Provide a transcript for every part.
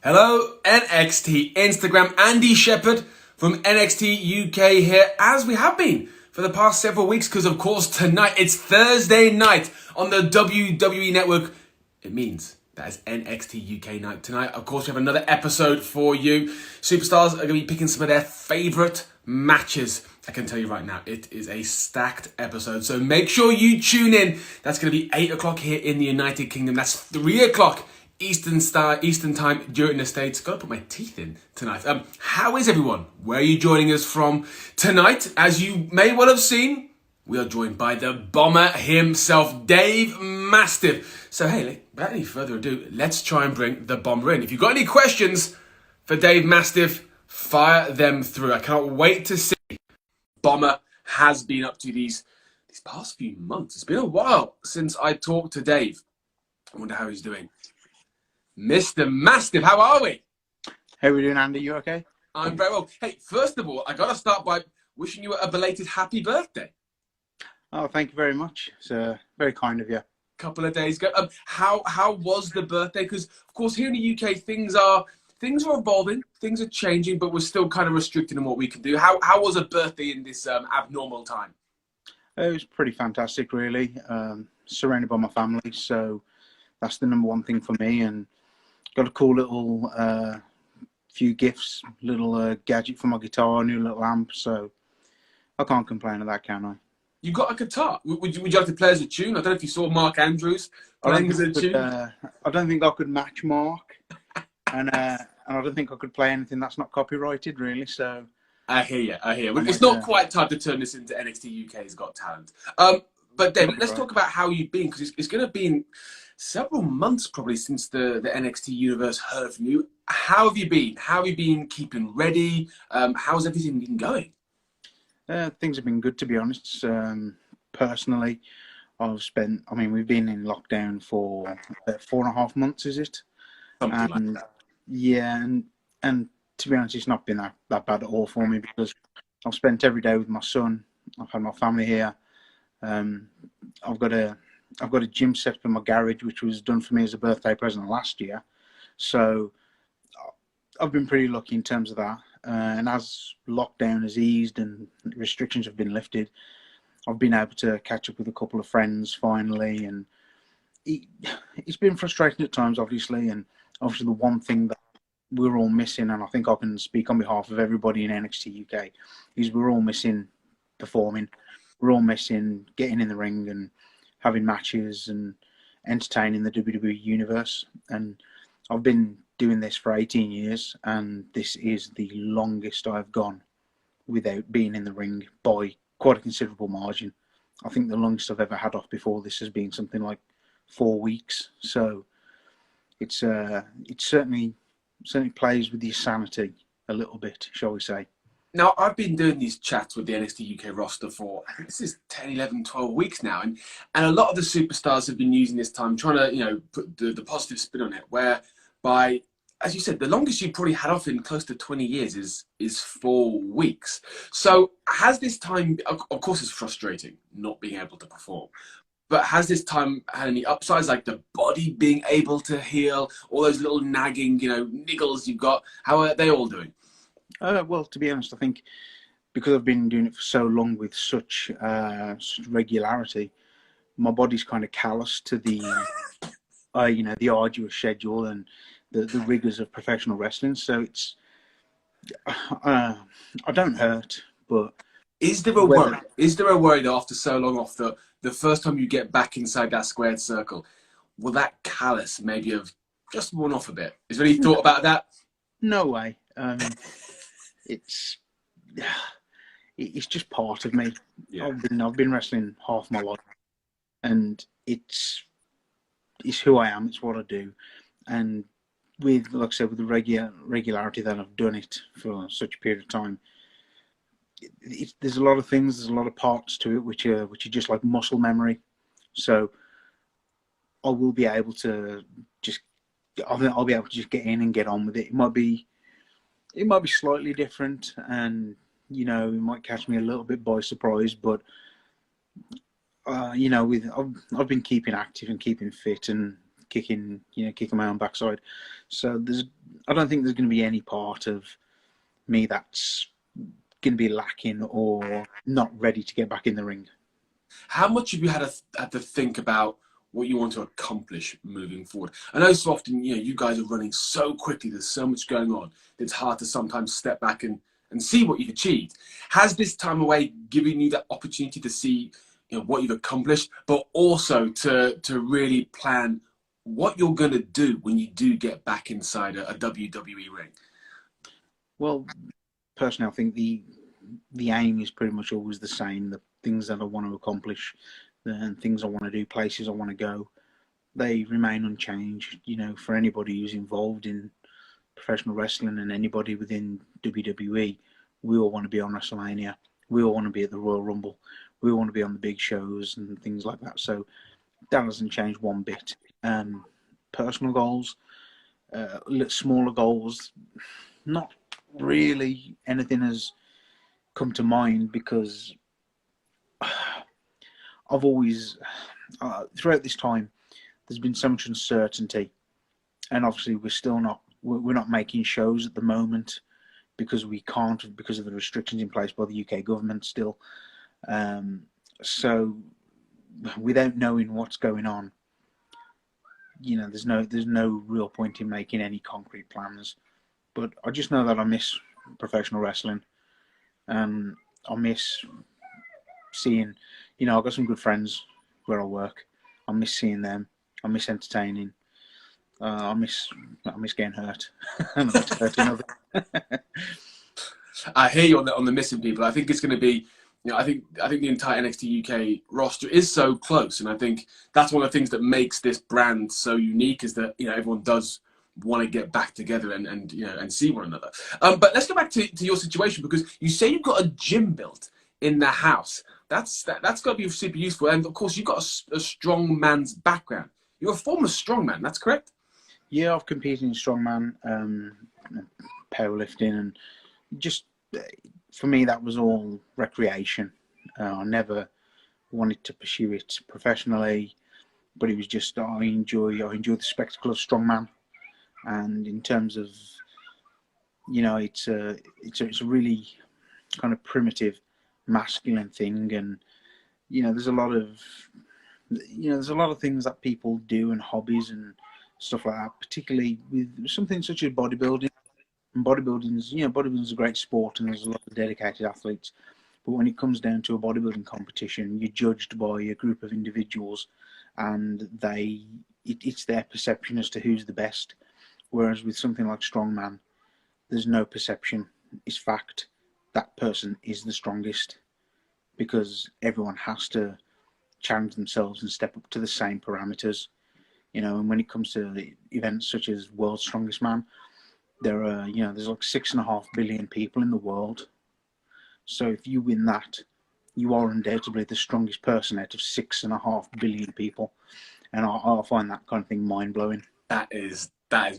Hello, NXT Instagram. Andy Shepherd from NXT UK here, as we have been for the past several weeks, because of course tonight, it's Thursday night on the WWE Network. It means that is NXT UK night tonight. Of course, we have another episode for you. Superstars are going to be picking some of their favourite matches. I can tell you right now, it is a stacked episode. So make sure you tune in. That's going to be 8 o'clock here in the United Kingdom. That's 3 o'clock Eastern time during the States. Got to put my teeth in tonight. How is everyone? Where are you joining us from tonight? As you may well have seen, we are joined by the bomber himself, Dave Mastiff. So hey, without any further ado, let's try and bring the bomber in. If you've got any questions for Dave Mastiff, fire them through. I can't wait to see Bomber has been up to these past few months. It's been a while since I talked to Dave. I wonder how he's doing. Mr. Mastiff, how are we? How are we doing, Andy? You okay? I'm very well. Hey, first of all, I got to start by wishing you a belated happy birthday. Oh, thank you very much. It's very kind of you. Couple of days ago. How was the birthday? Because of course here in the UK things are evolving, things are changing, but we're still kind of restricted in what we can do. How was a birthday in this abnormal time? It was pretty fantastic, really. Surrounded by my family, so that's the number one thing for me. And got a cool little few gifts, little gadget for my guitar, new little amp. So I can't complain of that, can I? You got a guitar. Would you like to play as a tune? I don't know if you saw Mark Andrews playing as a tune. I don't think I could match Mark, and I don't think I could play anything that's not copyrighted, really. So I hear you. It's not quite time to turn this into NXT UK's Got Talent. But David, let's talk about how you've been, because it's going to be several months probably since the NXT universe heard from you. How have you been? How have you been keeping ready? How's everything been going? Things have been good, to be honest. Personally, we've been in lockdown for 4.5 months, is it? Something like that. Yeah, and to be honest, it's not been that bad at all for me, because I've spent every day with my son. I've had my family here. I've got a gym set up in my garage, which was done for me as a birthday present last year. So I've been pretty lucky in terms of that. And as lockdown has eased and restrictions have been lifted, I've been able to catch up with a couple of friends finally. And it's been frustrating at times, obviously. And obviously the one thing that we're all missing, and I think I can speak on behalf of everybody in NXT UK, is we're all missing performing. We're all missing getting in the ring and having matches and entertaining the WWE universe. And I've been doing this for 18 years, and this is the longest I've gone without being in the ring by quite a considerable margin. I think the longest I've ever had off before this has been something like 4 weeks. So it certainly plays with your sanity a little bit, shall we say. Now, I've been doing these chats with the NXT UK roster for, I think this is 10, 11, 12 weeks now. And a lot of the superstars have been using this time trying to, put the positive spin on it, whereby, as you said, the longest you've probably had off in close to 20 years is 4 weeks. So has this time, of course it's frustrating not being able to perform, but has this time had any upsides, like the body being able to heal, all those little nagging, niggles you've got? How are they all doing? Well, to be honest, I think because I've been doing it for so long with such regularity, my body's kind of callous to the, the arduous schedule and the rigors of professional wrestling. So it's, I don't hurt, but is there a worry? Is there a worry that after so long off, the first time you get back inside that squared circle, will that callus maybe have just worn off a bit? Is there any thought about that? No way. It's just part of me. Yeah. I've been wrestling half my life, and it's who I am. It's what I do, and with, like I said, with the regularity that I've done it for such a period of time, there's a lot of things. There's a lot of parts to it which are just like muscle memory. So I will be able to I'll be able to just get in and get on with it. It might be slightly different, and it might catch me a little bit by surprise. But I've been keeping active and keeping fit, and kicking my own backside. So I don't think there's going to be any part of me that's going to be lacking or not ready to get back in the ring. How much have you had to think about what you want to accomplish moving forward? I know so often, you guys are running so quickly. There's so much going on. It's hard to sometimes step back and see what you've achieved. Has this time away given you that opportunity to see, what you've accomplished, but also to really plan what you're going to do when you do get back inside a WWE ring? Well, personally, I think the aim is pretty much always the same. The things that I want to accomplish, and things I want to do, places I want to go, they remain unchanged. For anybody who's involved in professional wrestling and anybody within WWE, we all want to be on WrestleMania. We all want to be at the Royal Rumble. We all want to be on the big shows and things like that. So that hasn't changed one bit. Personal goals, smaller goals, not really anything has come to mind, because I've always, throughout this time, there's been so much uncertainty, and obviously we're not making shows at the moment because we can't, because of the restrictions in place by the UK government still. So without knowing what's going on, there's no real point in making any concrete plans. But I just know that I miss professional wrestling, and I miss seeing, I've got some good friends where I work. I miss seeing them. I miss entertaining. I miss getting hurt. I'm not hurting others. I hear you on the missing people. I think it's going to be, I think the entire NXT UK roster is so close, and I think that's one of the things that makes this brand so unique, is that everyone does want to get back together and see one another. But let's go back to your situation, because you say you've got a gym built in the house. That's got to be super useful, and of course you've got a strong man's background. You're a former strongman, that's correct? Yeah, I've competed in strongman, powerlifting, and just for me that was all recreation. I never wanted to pursue it professionally, but it was just I enjoy the spectacle of strongman. And in terms of, it's a really kind of primitive, masculine thing, and there's a lot of things that people do, and hobbies and stuff like that, particularly with something such as bodybuilding. And bodybuilding's a great sport, and there's a lot of dedicated athletes. But when it comes down to a bodybuilding competition, you're judged by a group of individuals, and it's their perception as to who's the best. Whereas with something like strongman, there's no perception. It's fact. That person is the strongest, because everyone has to challenge themselves and step up to the same parameters. And when it comes to events such as World's Strongest Man, there's like 6.5 billion people in the world. So if you win that, you are undoubtedly the strongest person out of 6.5 billion people. And I find that kind of thing mind-blowing. That is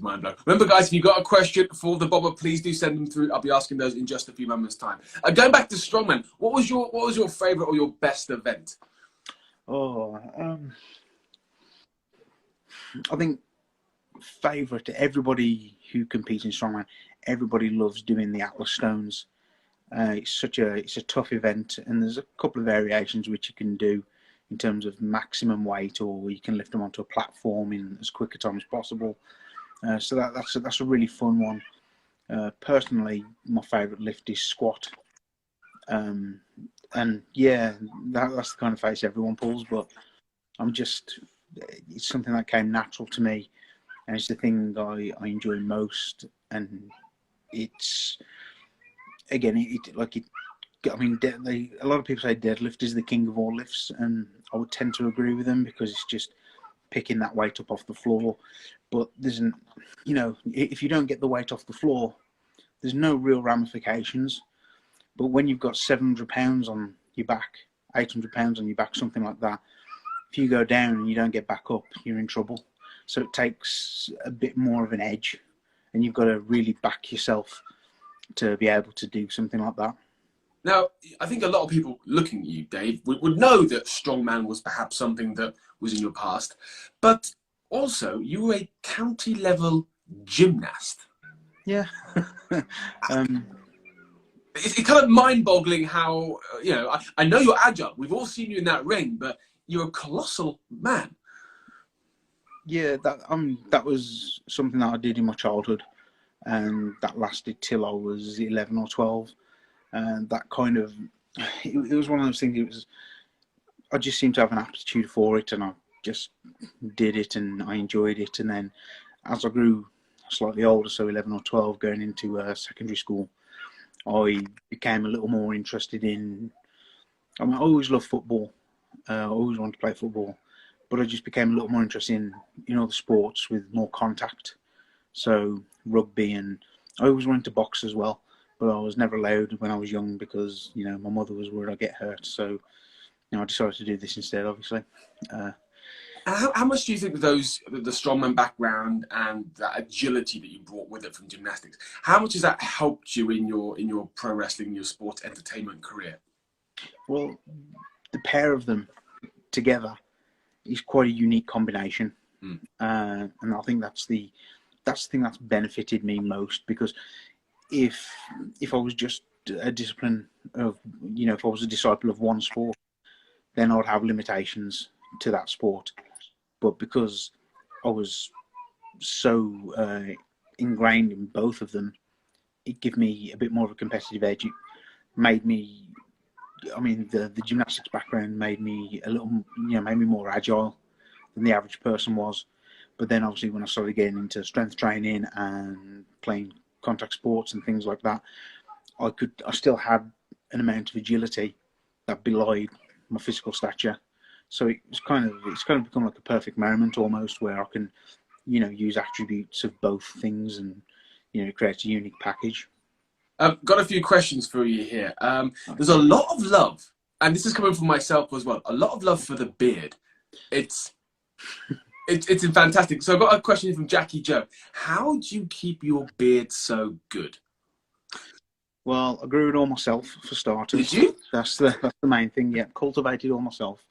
mind-blowing. Remember, guys, if you've got a question for the Bobber, please do send them through. I'll be asking those in just a few moments' time. Going back to strongman, what was your favourite or your best event? I think favourite, everybody who competes in strongman, everybody loves doing the Atlas Stones. It's a tough event, and there's a couple of variations which you can do in terms of maximum weight, or you can lift them onto a platform in as quick a time as possible. So that's a really fun one. Personally, my favourite lift is squat. And yeah, that's the kind of face everyone pulls, but it's something that came natural to me, and it's the thing I enjoy most. And it's, again, a lot of people say deadlift is the king of all lifts, and I would tend to agree with them, because it's just picking that weight up off the floor. But if you don't get the weight off the floor, there's no real ramifications. But when you've got 700 pounds on your back, 800 pounds on your back, something like that, if you go down and you don't get back up, you're in trouble. So it takes a bit more of an edge, and you've got to really back yourself to be able to do something like that. Now, I think a lot of people looking at you, Dave, would know that strongman was perhaps something that was in your past. But Also, you were a county level gymnast. Yeah. um, It's kind of mind-boggling how I know you're agile. We've all seen you in that ring, but you're a colossal man. yeah, that was something that I did in my childhood, and that lasted till I was 11 or 12. And that kind of, it was one of those things. I just seemed to have an aptitude for it, and I just did it, and I enjoyed it. And then as I grew slightly older, so 11 or 12, going into secondary school, I became a little more interested in. I mean, I always loved football. I always wanted to play football, but I just became a little more interested in other sports with more contact. So rugby, and I always wanted to box as well, but I was never allowed when I was young because my mother was worried I'd get hurt. So I decided to do this instead, obviously. And how much do you think the strongman background and that agility that you brought with it from gymnastics, how much has that helped you in your pro wrestling, your sports entertainment career? Well, the pair of them together is quite a unique combination, and I think that's the thing that's benefited me most, because if I was just a discipline of if I was a disciple of one sport, then I would have limitations to that sport. But because I was so ingrained in both of them, it gave me a bit more of a competitive edge. It made me, I mean, the gymnastics background made me a little, made me more agile than the average person was. But then obviously when I started getting into strength training and playing contact sports and things like that, I still had an amount of agility that belied my physical stature. So it's kind of become like a perfect marriage almost, where I can, use attributes of both things and, create a unique package. I've got a few questions for you here. There's a lot of love, and this is coming from myself as well. A lot of love for the beard. It's fantastic. So I've got a question from Jackie Joe. How do you keep your beard so good? Well, I grew it all myself, for starters. Did you? That's the main thing. Yeah, cultivated all myself.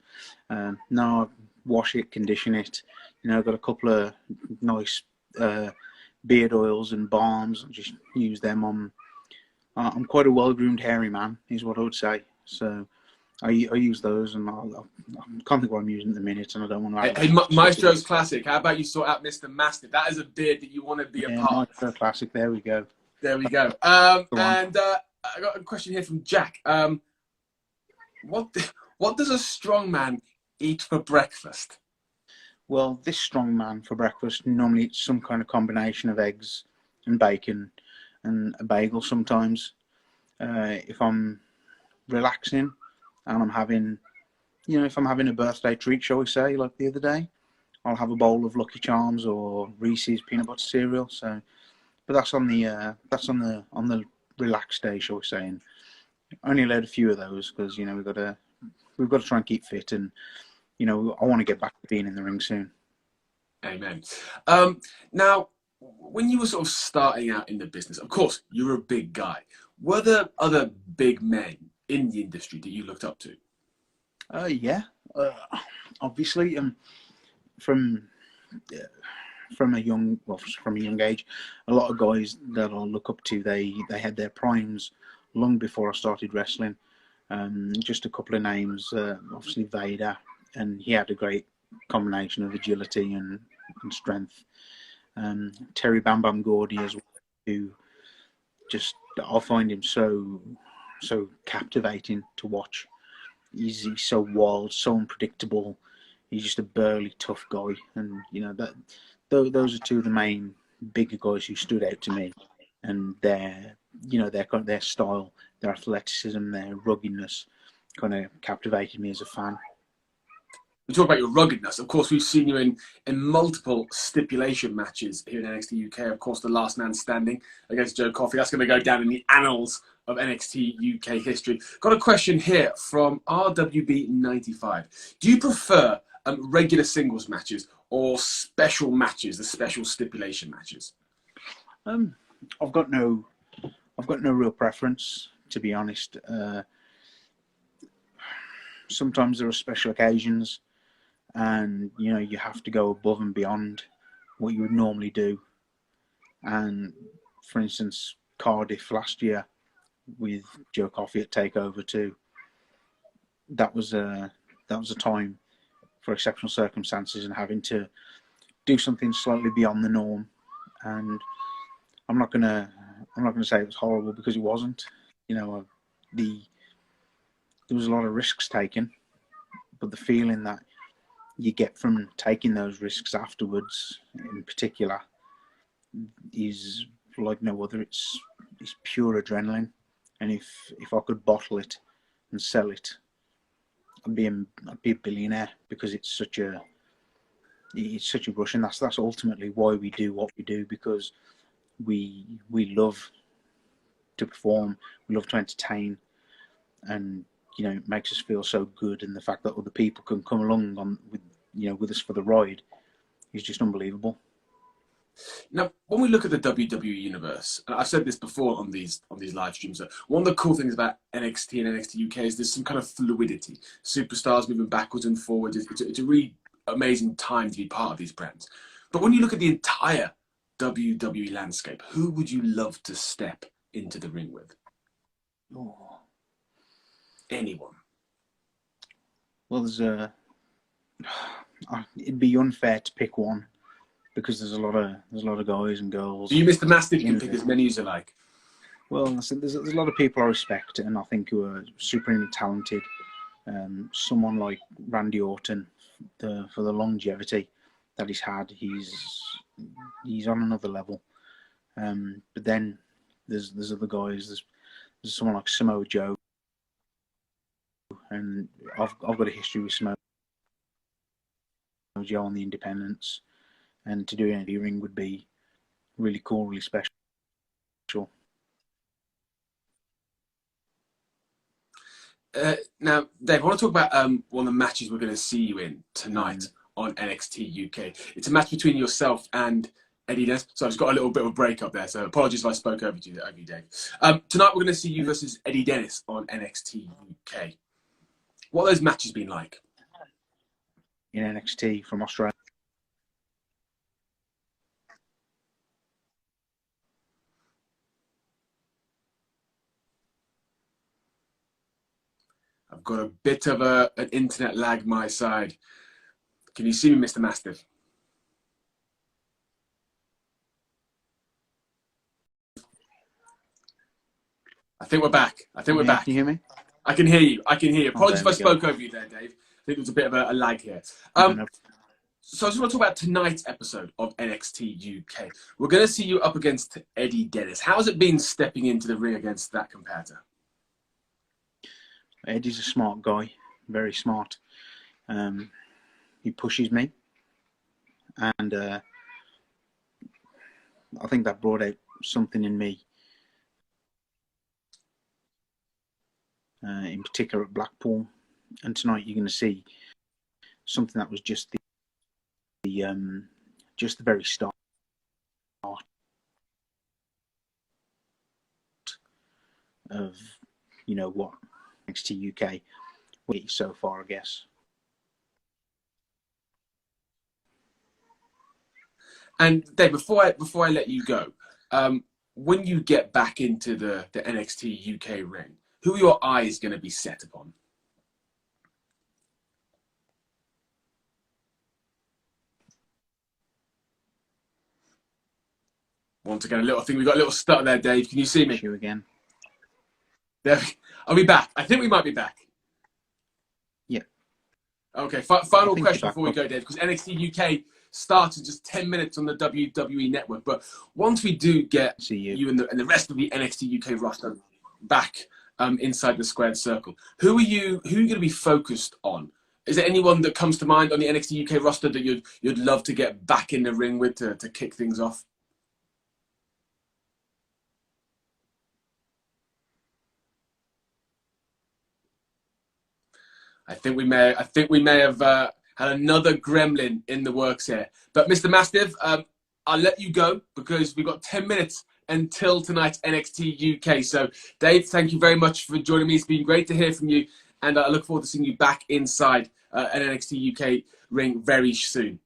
Now I wash it, condition it. I've got a couple of nice beard oils and balms. I just use them on. I'm quite a well-groomed, hairy man, is what I would say. So I use those, and I can't think what I'm using at the minute, and I don't want to. Hey, Maestro's Classic. How about you sort out Mr. Mastiff? That is a beard that you want to be a part of. Maestro Classic. There we go. There we go. I got a question here from Jack. What does a strong man eat for breakfast? Well, this strong man for breakfast normally eats some kind of combination of eggs and bacon and a bagel sometimes. If I'm relaxing and I'm having, if I'm having a birthday treat, shall we say, like the other day, I'll have a bowl of Lucky Charms or Reese's peanut butter cereal. So, but that's on the relaxed day, shall we say. And only allowed a few of those because we've got to try and keep fit, and I want to get back to being in the ring soon. Amen. Now, when you were sort of starting out in the business, of course, you were a big guy. Were there other big men in the industry that you looked up to? Yeah. Obviously, from a young age, a lot of guys that I look up to, they had their primes long before I started wrestling. Just a couple of names, obviously Vader, and he had a great combination of agility and strength. Terry Bam Bam Gordy as well, who I find him so captivating to watch. He's so wild, so unpredictable. He's just a burly, tough guy, and those are two of the main bigger guys who stood out to me, and their style, their athleticism, their ruggedness, kind of captivated me as a fan. We talk about your ruggedness. Of course, we've seen you in multiple stipulation matches here in NXT UK. Of course, the last man standing against Joe Coffey. That's going to go down in the annals of NXT UK history. Got a question here from RWB95. Do you prefer regular singles matches or special matches, the special stipulation matches? I've got no real preference, to be honest. Sometimes there are special occasions, and you have to go above and beyond what you would normally do. And for instance, Cardiff last year with Joe Coffey at Takeover 2, that was a time for exceptional circumstances and having to do something slightly beyond the norm. And I'm not gonna say it was horrible, because it wasn't. There was a lot of risks taken, but the feeling that you get from taking those risks afterwards, in particular, is like no other. It's pure adrenaline, and if I could bottle it and sell it, I'd be a billionaire, because it's such a rush, and that's ultimately why we do what we do, because we love to perform, we love to entertain, and it makes us feel so good, and the fact that other people can come along with us for the ride is just unbelievable. Now, when we look at the WWE universe, and I've said this before on these live streams, that one of the cool things about NXT and NXT UK is there's some kind of fluidity. Superstars moving backwards and forwards. It's a really amazing time to be part of these brands. But when you look at the entire WWE landscape, who would you love to step into the ring with? Oh. Anyone. Well, it'd be unfair to pick one, because there's a lot of guys and girls. Do you, Mr. Mastiff, you can pick as many as you like? Well, there's a lot of people I respect, and I think who are supremely talented. Someone like Randy Orton, for the longevity that he's had, he's on another level. But then there's other guys. There's someone like Samoa Joe, and I've got a history with Samoa Joe on the independents, and to do it in the ring would be really cool, really special. Now, Dave, I want to talk about one of the matches we're going to see you in tonight on NXT UK. It's a match between yourself and Eddie Dennis. So I've just got a little bit of a break up there, so apologies if I spoke over you, Dave. Tonight we're going to see you versus Eddie Dennis on NXT UK. What have those matches been like? In NXT from Australia. I've got a bit of an internet lag my side. Can you see me, Mr. Mastiff? I think we're back. Can you hear me? I can hear you. Apologies if I spoke over you there, Dave. I think there was a bit of a lag here. So I just want to talk about tonight's episode of NXT UK. We're going to see you up against Eddie Dennis. How's it been stepping into the ring against that competitor? Eddie's a smart guy, very smart. He pushes me, and I think that brought out something in me, in particular at Blackpool. And tonight you're going to see something that was just the very start of what NXT UK we so far, I guess. And Dave, before I let you go, when you get back into the NXT UK ring, who are your eyes going to be set upon? Once again, we got a little stutter there, Dave. Can you see me? You again. There, are we back? I think we might be back. Yeah. Okay, final question before we go, Dave, because NXT UK starts in just 10 minutes on the WWE Network. But once we do get you and the rest of the NXT UK roster back inside the squared circle, who are you going to be focused on? Is there anyone that comes to mind on the NXT UK roster that you'd love to get back in the ring with to kick things off? I think we may have had another gremlin in the works here. But Mr. Mastiff, I'll let you go because we've got 10 minutes until tonight's NXT UK. So, Dave, thank you very much for joining me. It's been great to hear from you. and I look forward to seeing you back inside an NXT UK ring very soon.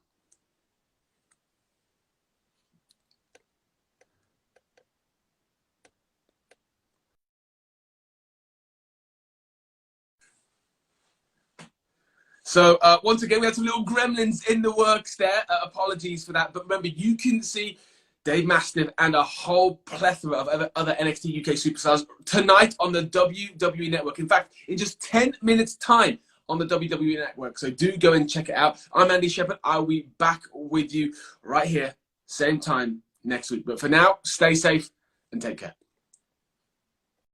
So once again, we had some little gremlins in the works there. Apologies for that. But remember, you can see Dave Mastiff and a whole plethora of other NXT UK superstars tonight on the WWE Network. In fact, in just 10 minutes' time on the WWE Network. So do go and check it out. I'm Andy Shepherd. I'll be back with you right here, same time next week. But for now, stay safe and take care.